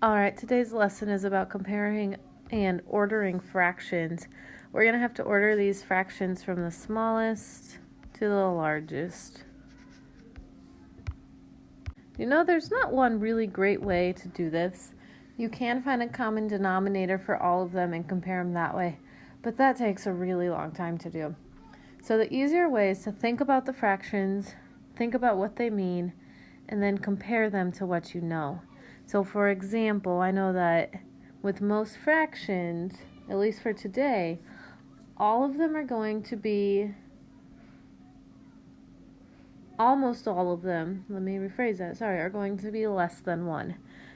Alright, today's lesson is about comparing and ordering fractions. We're going to have to order these fractions from the smallest to the largest. You know, there's not one really great way to do this. You can find a common denominator for all of them and compare them that way, but that takes a really long time to do. So the easier way is to think about the fractions, think about what they mean, and then compare them to what you know. So for example, I know that with most fractions, at least for today, all of them are going to be, almost all of them, let me rephrase that, sorry, are going to be less than 1.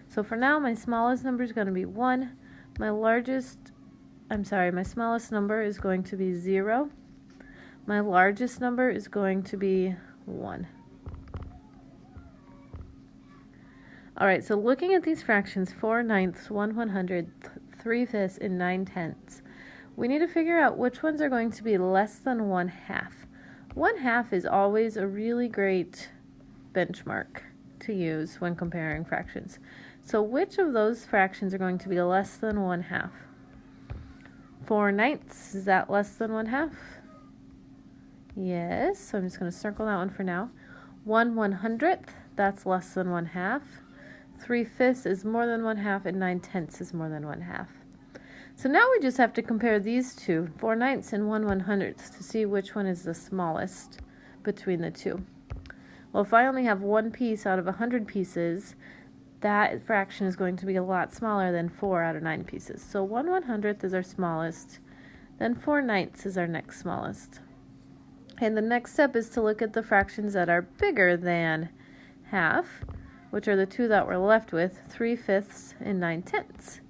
So for now, my smallest number is going to be 1. My smallest number is going to be 0. My largest number is going to be 1. Alright, so looking at these fractions, 4/9, 1/100, 3/5, and 9/10, we need to figure out which ones are going to be less than 1/2. 1/2 is always a really great benchmark to use when comparing fractions. So which of those fractions are going to be less than 1/2? 4/9, is that less than 1/2? Yes, so I'm just going to circle that one for now. 1/100, that's less than 1/2. 3/5 is more than 1/2, and 9/10 is more than 1/2. So now we just have to compare these two, 4/9 and 1/100, to see which one is the smallest between the two. Well, if I only have one piece out of 100 pieces, that fraction is going to be a lot smaller than 4 out of 9 pieces. So 1/100 is our smallest, then 4/9 is our next smallest. And the next step is to look at the fractions that are bigger than half, which are the two that we're left with, 3/5 and 9/10.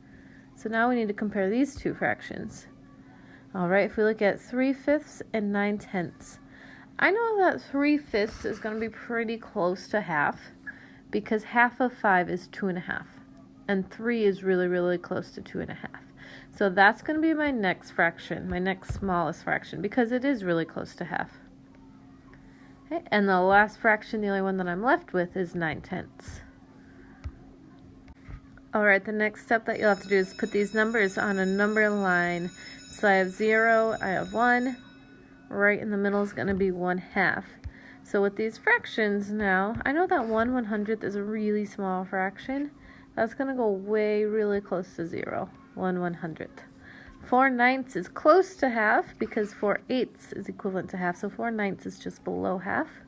So now we need to compare these two fractions. Alright, if we look at 3/5 and 9/10, I know that 3/5 is going to be pretty close to half, because half of 5 is 2.5, and 3 is really, really close to 2.5. So that's going to be my next fraction, my next smallest fraction, because it is really close to half. Okay, and the last fraction, the only one that I'm left with, is 9/10. Alright, the next step that you'll have to do is put these numbers on a number line. So I have 0, I have 1, right in the middle is going to be 1/2. So with these fractions now, I know that 1/100 is a really small fraction. That's going to go way really close to 0, 1/100. 4/9 is close to half because 4/8 is equivalent to half, so 4/9 is just below half.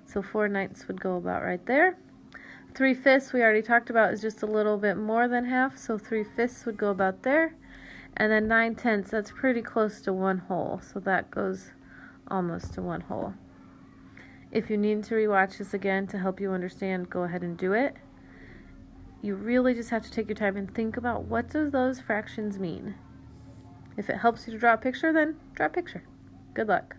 So 4/9 would go about right there. 3/5 we already talked about is just a little bit more than half, so 3/5 would go about there. And then 9/10, that's pretty close to 1 whole, so that goes almost to 1 whole. If you need to rewatch this again to help you understand, go ahead and do it. You really just have to take your time and think about what do those fractions mean. If it helps you to draw a picture, then draw a picture. Good luck.